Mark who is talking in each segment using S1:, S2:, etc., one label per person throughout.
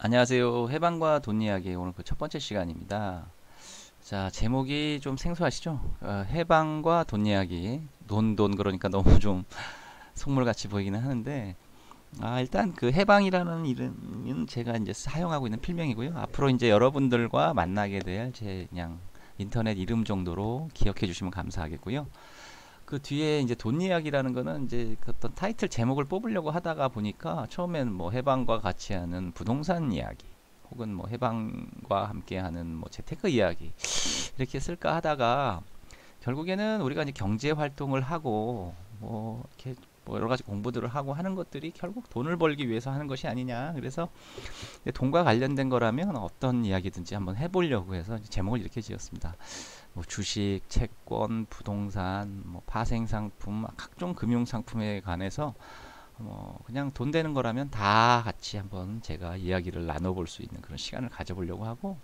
S1: 안녕하세요. 해방과 돈 이야기 오늘 그 첫 번째 시간입니다. 자, 제목이 좀 생소하시죠? 해방과 돈 이야기. 돈 그러니까 너무 좀 속물같이 보이기는 하는데 일단 그 해방이라는 이름은 제가 이제 사용하고 있는 필명이고요. 앞으로 이제 여러분들과 만나게 될 제 그냥 인터넷 이름 정도로 기억해 주시면 감사하겠고요. 그 뒤에 이제 돈 이야기라는 거는 이제 그 어떤 타이틀 제목을 뽑으려고 하다가 보니까 처음엔 뭐 해방과 같이 하는 부동산 이야기 혹은 뭐 해방과 함께 하는 뭐 재테크 이야기 이렇게 쓸까 하다가 결국에는 우리가 이제 경제 활동을 하고 뭐 이렇게 뭐 여러 가지 공부들을 하고 하는 것들이 결국 돈을 벌기 위해서 하는 것이 아니냐. 그래서 돈과 관련된 거라면 어떤 이야기든지 한번 해보려고 해서 제목을 이렇게 지었습니다. 뭐 주식, 채권, 부동산, 뭐 파생상품, 각종 금융상품에 관해서 그냥 돈 되는 거라면 다 같이 한번 제가 이야기를 나눠볼 수 있는 그런 시간을 가져보려고 하고,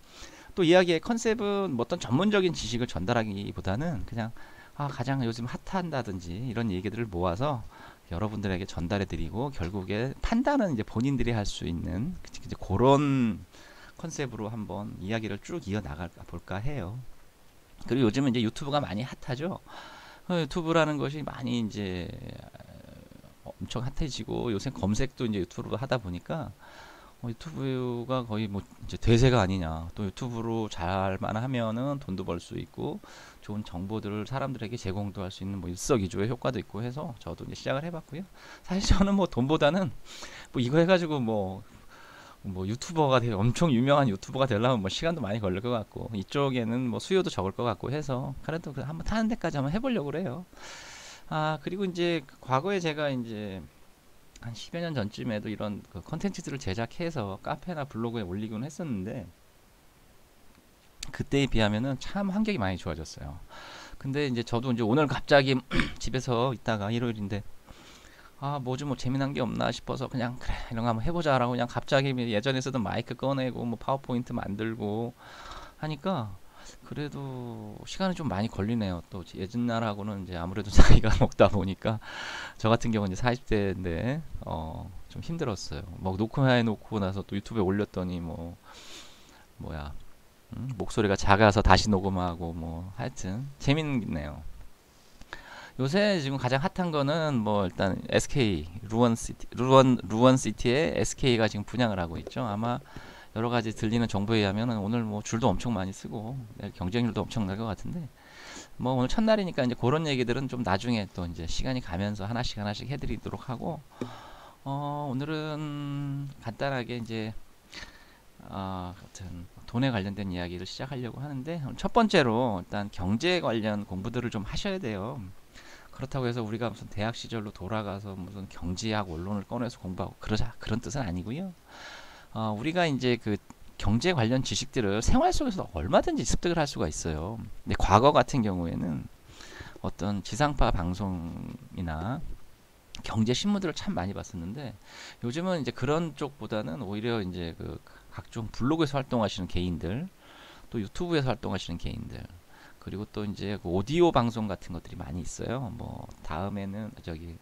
S1: 또 이야기의 컨셉은 뭐 어떤 전문적인 지식을 전달하기보다는 그냥 가장 요즘 핫한다든지 이런 얘기들을 모아서 여러분들에게 전달해 드리고, 결국에 판단은 이제 본인들이 할 수 있는 이제 그런 컨셉으로 한번 이야기를 쭉 이어 나가 볼까 해요. 그리고 요즘은 이제 유튜브가 많이 핫하죠. 유튜브라는 것이 많이 이제 엄청 핫해지고, 요새 검색도 이제 유튜브로 하다 보니까 유튜브가 거의 뭐 이제 대세가 아니냐. 또 유튜브로 잘만 하면은 돈도 벌 수 있고 좋은 정보들을 사람들에게 제공도 할 수 있는 뭐 일석이조의 효과도 있고 해서 저도 이제 시작을 해봤고요. 사실 저는 뭐 돈보다는 뭐 이거 해가지고 뭐 유튜버가 돼 엄청 유명한 유튜버가 되려면 뭐 시간도 많이 걸릴 것 같고, 이쪽에는 뭐 수요도 적을 것 같고 해서 그래도 한번 타는 데까지 한번 해보려고 그래요. 그리고 이제 과거에 제가 이제 한 10여 년 전쯤에도 이런 그 컨텐츠들을 제작해서 카페나 블로그에 올리곤 했었는데, 그때에 비하면은 참 환경이 많이 좋아졌어요. 근데 이제 저도 이제 오늘 갑자기 집에서 있다가 일요일인데 뭐 좀 뭐 재미난 게 없나 싶어서 그냥 그래 이런 거 한번 해보자라고 그냥 갑자기 예전에 쓰던 마이크 꺼내고 뭐 파워포인트 만들고 하니까 그래도 시간이 좀 많이 걸리네요. 또 예전날하고는 이제 아무래도 나이가 먹다 보니까 저 같은 경우는 이제 40대인데 좀 힘들었어요. 막 녹화해 놓고 나서 또 유튜브에 올렸더니 뭐 뭐야 목소리가 작아서 다시 녹음하고 뭐 하여튼 재밌네요. 요새 지금 가장 핫한 거는 뭐 일단 SK 루원 시티에 SK가 지금 분양을 하고 있죠. 아마 여러 가지 들리는 정보에 의하면 오늘 뭐 줄도 엄청 많이 쓰고 경쟁률도 엄청날 것 같은데, 뭐 오늘 첫날이니까 이제 그런 얘기들은 좀 나중에 또 이제 시간이 가면서 하나씩 하나씩 해드리도록 하고, 오늘은 간단하게 이제 같은 돈에 관련된 이야기를 시작하려고 하는데, 첫 번째로 일단 경제 관련 공부들을 좀 하셔야 돼요. 그렇다고 해서 우리가 무슨 대학 시절로 돌아가서 무슨 경제학 원론을 꺼내서 공부하고 그러자 그런 뜻은 아니고요. 우리가 이제 그 경제 관련 지식들을 생활 속에서 얼마든지 습득을 할 수가 있어요. 근데 과거 같은 경우에는 어떤 지상파 방송이나 경제 신문들을 참 많이 봤었는데, 요즘은 이제 그런 쪽보다는 오히려 이제 그 각종 블로그에서 활동하시는 개인들, 또 유튜브에서 활동하시는 개인들, 그리고 또 이제 그 오디오 방송 같은 것들이 많이 있어요. 뭐 다음에는 저기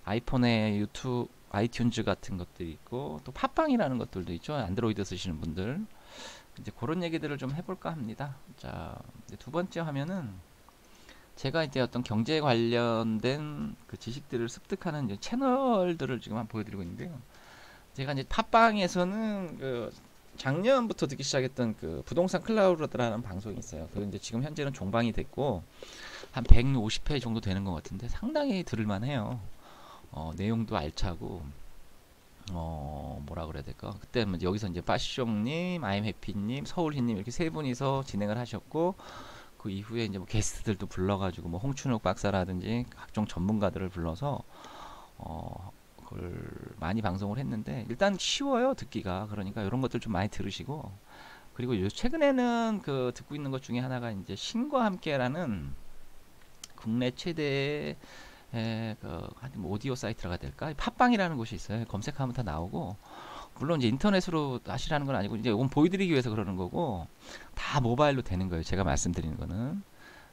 S1: 아이폰에 유튜브 아이튠즈 같은 것들이 있고, 또 팟빵이라는 것들도 있죠. 안드로이드 쓰시는 분들. 이제 그런 얘기들을 좀 해볼까 합니다. 자, 이제 두 번째 화면은 제가 이제 어떤 경제 관련된 그 지식들을 습득하는 이제 채널들을 지금 한번 보여드리고 있는데요. 제가 이제 팟빵에서는 그 작년부터 듣기 시작했던 그 부동산 클라우드라는 방송이 있어요. 그 이제 지금 현재는 종방이 됐고 한 150회 정도 되는 것 같은데 상당히 들을만해요. 내용도 알차고 뭐라 그래야 될까? 그때 여기서 이제 빠시쇼님, 아임해피님, 서울희님 이렇게 세 분이서 진행을 하셨고, 그 이후에 이제 뭐 게스트들도 불러가지고 뭐 홍춘욱 박사라든지 각종 전문가들을 불러서 그걸 많이 방송을 했는데, 일단 쉬워요 듣기가. 그러니까 이런 것들 좀 많이 들으시고, 그리고 최근에는 그 듣고 있는 것 중에 하나가 이제 신과 함께라는 국내 최대의 뭐 오디오 사이트라고 해야 될까? 팟빵이라는 곳이 있어요. 검색하면 다 나오고, 물론 이제 인터넷으로 하시라는 건 아니고 이제 이건 보여드리기 위해서 그러는 거고, 다 모바일로 되는 거예요. 제가 말씀드리는 거는.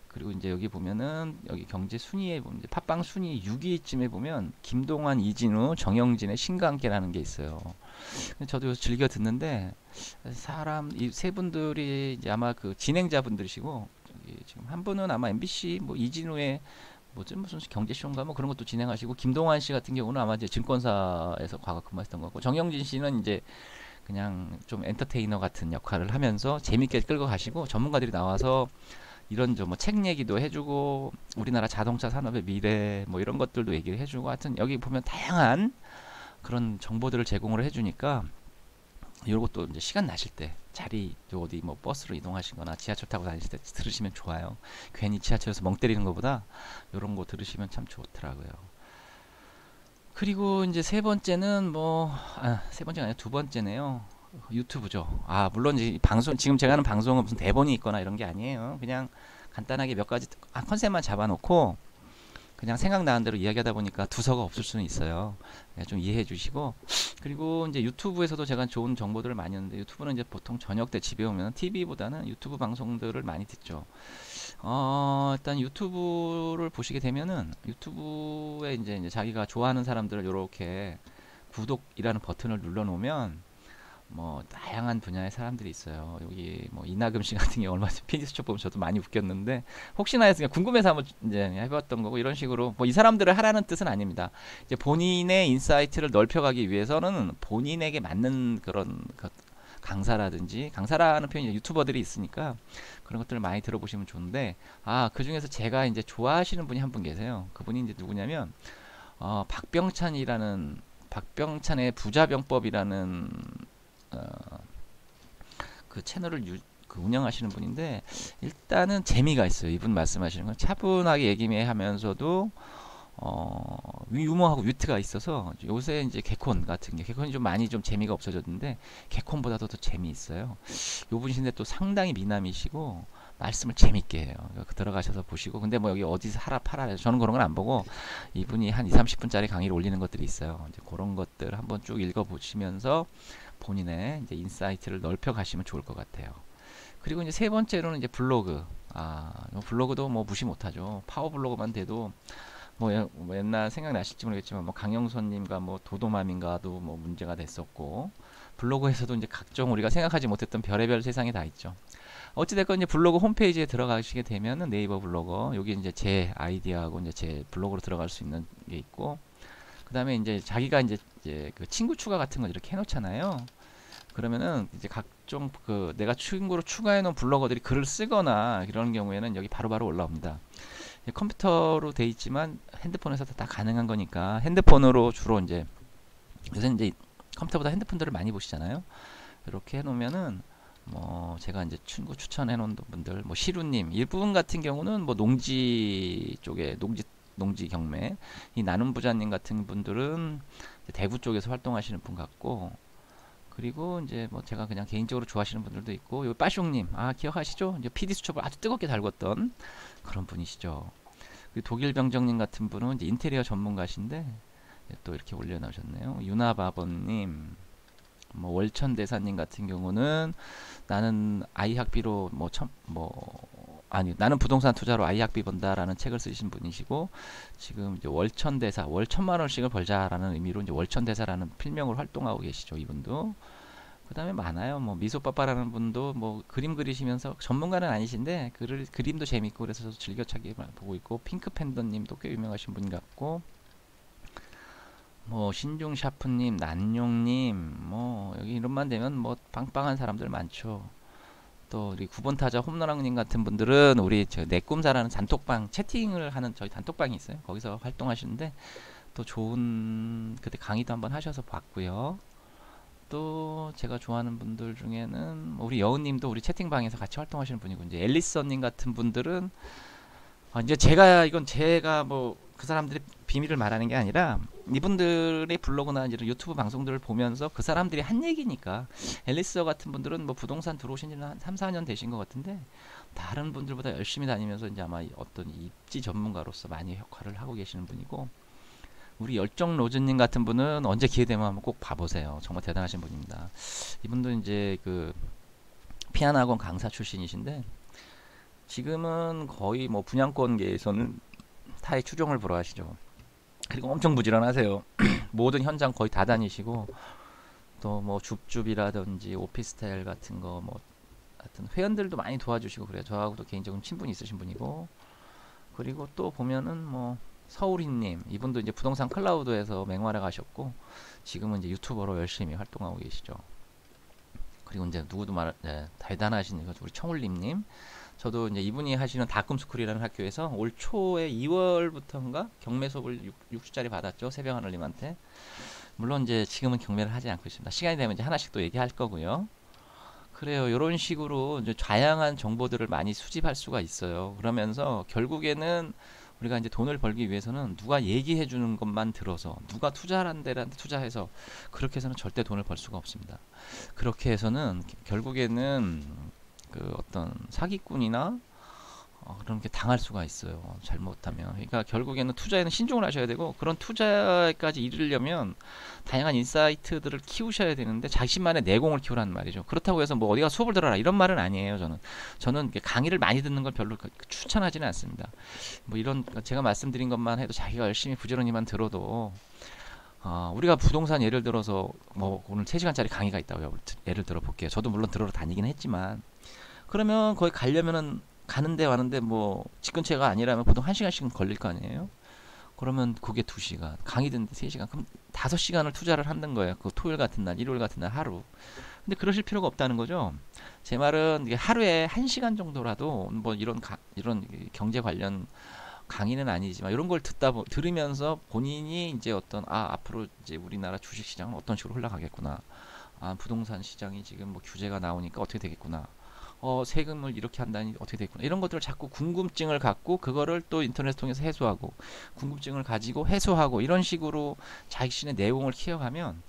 S1: 그리고 이제 여기 보면은 여기 경제 순위에 보면 이제 팟빵 순위 6위쯤에 보면 김동완, 이진우, 정영진의 신과 함께라는 게 있어요. 저도 즐겨 듣는데 사람 이 세 분들이 이제 아마 그 진행자분들이시고 저기 지금 한 분은 아마 MBC 뭐 이진우의 뭐지 무슨 경제쇼인가 뭐 그런 것도 진행하시고 김동완 씨 같은 경우는 아마 이제 증권사에서 과거 근무했던 거고 정영진 씨는 이제 그냥 좀 엔터테이너 같은 역할을 하면서 재밌게 끌고 가시고 전문가들이 나와서 이런 저 뭐 책 얘기도 해주고 우리나라 자동차 산업의 미래 뭐 이런 것들도 얘기를 해주고 하여튼 여기 보면 다양한 그런 정보들을 제공을 해주니까 이런 것도 이제 시간 나실 때 자리 어디 뭐 버스로 이동하시거나 지하철 타고 다니실 때 들으시면 좋아요. 괜히 지하철에서 멍 때리는 것보다 이런 거 들으시면 참 좋더라고요. 그리고 이제 세 번째는 세 번째가 아니라 두 번째네요. 유튜브죠. 물론 이제 방송 지금 제가 하는 방송은 무슨 대본이 있거나 이런 게 아니에요. 그냥 간단하게 몇 가지 컨셉만 잡아놓고 그냥 생각나는 대로 이야기하다 보니까 두서가 없을 수는 있어요. 좀 이해해 주시고 그리고 이제 유튜브에서도 제가 좋은 정보들을 많이 하는데 유튜브는 이제 보통 저녁 때 집에 오면 TV보다는 유튜브 방송들을 많이 듣죠. 일단 유튜브를 보시게 되면은 유튜브에 이제 자기가 좋아하는 사람들을 이렇게 구독이라는 버튼을 눌러 놓으면 뭐 다양한 분야의 사람들이 있어요. 여기 뭐 이나금 씨 같은 경우 얼마 전에 피디수첩 보면 저도 많이 웃겼는데 혹시나 해서 그냥 궁금해서 한번 이제 해봤던 거고 이런 식으로 뭐 이 사람들을 하라는 뜻은 아닙니다. 이제 본인의 인사이트를 넓혀가기 위해서는 본인에게 맞는 그런 강사라든지 강사라는 표현이 유튜버들이 있으니까 그런 것들을 많이 들어보시면 좋은데 그 중에서 제가 이제 좋아하시는 분이 한 분 계세요. 그분이 이제 누구냐면 박병찬의 부자병법이라는 그 채널을 운영하시는 분인데 일단은 재미가 있어요. 이분 말씀하시는 건 차분하게 얘기하면서도 유머하고 위트가 있어서 요새 이제 개콘 같은 게 개콘이 좀 많이 좀 재미가 없어졌는데 개콘보다도 더 재미있어요. 요 분이신데 또 상당히 미남이시고 말씀을 재밌게 해요. 들어가셔서 보시고 근데 뭐 여기 어디서 하라 팔아 저는 그런 건 안 보고 이분이 한 2~30분짜리 강의를 올리는 것들이 있어요. 이제 그런 것들 한번 쭉 읽어 보시면서 본인의 이제 인사이트를 넓혀 가시면 좋을 것 같아요. 그리고 이제 세 번째로는 이제 블로그. 블로그도 뭐 무시 못하죠. 파워 블로그만 돼도 뭐 옛날 생각나실지 모르겠지만 뭐 강영선님과 뭐 도도맘인가도 뭐 문제가 됐었고 블로그에서도 이제 각종 우리가 생각하지 못했던 별의별 세상이 다 있죠. 어찌됐건 이제 블로그 홈페이지에 들어가시게 되면은 네이버 블로거 여기 이제 제 아이디하고 이제 제 블로그로 들어갈 수 있는 게 있고 그 다음에 이제 자기가 이제 그 친구 추가 같은 거 이렇게 해놓잖아요. 그러면은 이제 각종 그 내가 친구로 추가해 놓은 블로거들이 글을 쓰거나 이런 경우에는 여기 바로바로 올라옵니다. 컴퓨터로 돼 있지만 핸드폰에서도 다 가능한 거니까 핸드폰으로 주로 이제 요새 이제 컴퓨터보다 핸드폰들을 많이 보시잖아요. 이렇게 해놓으면은 뭐 제가 이제 친구 추천해 놓은 분들 뭐 시루님 일부분 같은 경우는 뭐 농지 쪽에 농지 경매 이 나눔 부자님 같은 분들은 대구 쪽에서 활동하시는 분 같고 그리고 이제 뭐 제가 그냥 개인적으로 좋아하시는 분들도 있고 요 빠숑님 기억하시죠? 이제 PD 수첩을 아주 뜨겁게 달궜던 그런 분이시죠. 그리고 독일 병정님 같은 분은 이제 인테리어 전문가신데 또 이렇게 올려놓으셨네요. 유나바버님 뭐 월천대사님 같은 경우는 나는 아이 학비로 나는 부동산 투자로 아이 학비 번다라는 책을 쓰신 분이시고 지금 이제 월천대사 월 1,000만 원씩을 벌자라는 의미로 이제 월천대사라는 필명으로 활동하고 계시죠. 이분도 그 다음에 많아요. 뭐 미소빠빠라는 분도 뭐 그림 그리시면서 전문가는 아니신데 그림도 재밌고 그래서 저도 즐겨찾기 보고 있고 핑크팬더님도 꽤 유명하신 분 같고 뭐 신중샤프님, 난용님 뭐 여기 이름만 되면 뭐 빵빵한 사람들 많죠. 또 우리 9번 타자 홈런왕님 같은 분들은 우리 저 내 꿈사라는 단톡방 채팅을 하는 저희 단톡방이 있어요. 거기서 활동하시는데 또 좋은 그때 강의도 한번 하셔서 봤고요. 또 제가 좋아하는 분들 중에는 우리 여우님도 우리 채팅방에서 같이 활동하시는 분이고 이제 앨리서님 같은 분들은 이제 이건 제가 뭐 그 사람들의 비밀을 말하는 게 아니라 이분들의 블로그나 이제 유튜브 방송들을 보면서 그 사람들이 한 얘기니까 앨리서 같은 분들은 뭐 부동산 들어오신 지는 한 3~4년 되신 것 같은데 다른 분들보다 열심히 다니면서 이제 아마 어떤 입지 전문가로서 많이 역할을 하고 계시는 분이고 우리 열정 로즈님 같은 분은 언제 기회 되면 한번 꼭 봐보세요. 정말 대단하신 분입니다. 이분도 이제 그 피아노 학원 강사 출신이신데 지금은 거의 뭐 분양권계에서는 타의 추종을 보러 하시죠. 그리고 엄청 부지런하세요. 모든 현장 거의 다 다니시고 또 뭐 줍줍이라든지 오피스텔 같은 거 뭐 하여튼 회원들도 많이 도와주시고 그래요. 저하고도 개인적으로 친분이 있으신 분이고 그리고 또 보면은 뭐 서울이님 이분도 이제 부동산 클라우드에서 맹활약 하셨고 지금은 이제 유튜버로 열심히 활동하고 계시죠. 그리고 이제 누구도 말 대단하신 우리 청울림님 저도 이제 이분이 하시는 다꿈스쿨이라는 학교에서 올 초에 2월부터인가 경매 수업을 6주짜리 받았죠. 새벽하늘님한테. 물론 이제 지금은 경매를 하지 않고 있습니다. 시간이 되면 이제 하나씩 또 얘기할 거고요. 그래요. 이런 식으로 이제 다양한 정보들을 많이 수집할 수가 있어요. 그러면서 결국에는 우리가 이제 돈을 벌기 위해서는 누가 얘기해 주는 것만 들어서 누가 투자하는 데한테 투자해서 그렇게 해서는 절대 돈을 벌 수가 없습니다. 그렇게 해서는 결국에는 그 어떤 사기꾼이나 그런 게 당할 수가 있어요. 잘못하면. 그러니까 결국에는 투자에는 신중을 하셔야 되고 그런 투자까지 이르려면 다양한 인사이트들을 키우셔야 되는데 자신만의 내공을 키우라는 말이죠. 그렇다고 해서 뭐 어디가 수업을 들어라 이런 말은 아니에요. 저는 강의를 많이 듣는 걸 별로 추천하지는 않습니다. 뭐 이런 제가 말씀드린 것만 해도 자기가 열심히 부지런히만 들어도 우리가 부동산 예를 들어서 뭐 오늘 3시간짜리 강의가 있다고요. 예를 들어 볼게요. 저도 물론 들으러 다니긴 했지만 그러면 거기 가려면은 가는데 와는데 뭐 집 근처가 아니라면 보통 1시간씩은 걸릴 거 아니에요. 그러면 그게 2시간 강의 듣는데 3시간 그럼 5시간을 투자를 한다는 거예요. 그 토요일 같은 날 일요일 같은 날 하루. 근데 그러실 필요가 없다는 거죠. 제 말은 이게 하루에 1시간 정도라도 뭐 이런 경제 관련 강의는 아니지만 이런 걸 들으면서 본인이 이제 어떤 앞으로 이제 우리나라 주식 시장은 어떤 식으로 흘러가겠구나. 부동산 시장이 지금 뭐 규제가 나오니까 어떻게 되겠구나. 세금을 이렇게 한다니 어떻게 되겠구나. 이런 것들을 자꾸 궁금증을 갖고 그거를 또 인터넷 통해서 해소하고 궁금증을 가지고 해소하고 이런 식으로 자신의 내용을 키워가면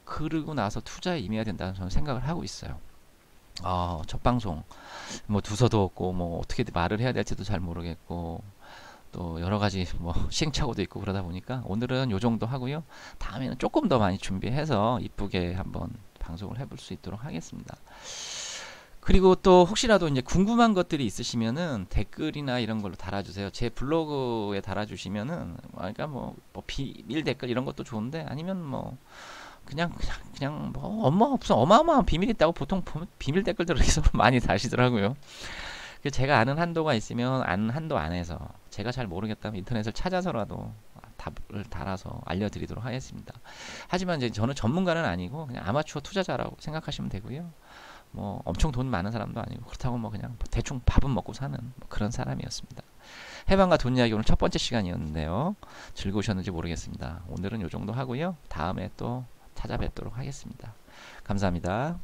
S1: 그러고 나서 투자에 임해야 된다는 저는 생각을 하고 있어요. 첫 방송 뭐 두서도 없고 뭐 어떻게 말을 해야 될지도 잘 모르겠고 또 여러 가지 뭐 시행착오도 있고 그러다 보니까 오늘은 요 정도 하고요. 다음에는 조금 더 많이 준비해서 이쁘게 한번 방송을 해볼 수 있도록 하겠습니다. 그리고 또 혹시라도 이제 궁금한 것들이 있으시면은 댓글이나 이런 걸로 달아주세요. 제 블로그에 달아주시면은 그러니까 뭐 비밀 댓글 이런 것도 좋은데 아니면 뭐 그냥 뭐 어마어마한 비밀이 있다고 보통 비밀 댓글들을 서로 많이 다시더라고요. 제가 아는 한도가 있으면 아는 한도 안에서 제가 잘 모르겠다면 인터넷을 찾아서라도 답을 달아서 알려드리도록 하겠습니다. 하지만 이제 저는 전문가는 아니고 그냥 아마추어 투자자라고 생각하시면 되고요. 뭐 엄청 돈 많은 사람도 아니고 그렇다고 뭐 그냥 대충 밥은 먹고 사는 뭐 그런 사람이었습니다. 해방과 돈 이야기 오늘 첫 번째 시간이었는데요. 즐거우셨는지 모르겠습니다. 오늘은 요 정도 하고요. 다음에 또 찾아뵙도록 하겠습니다. 감사합니다.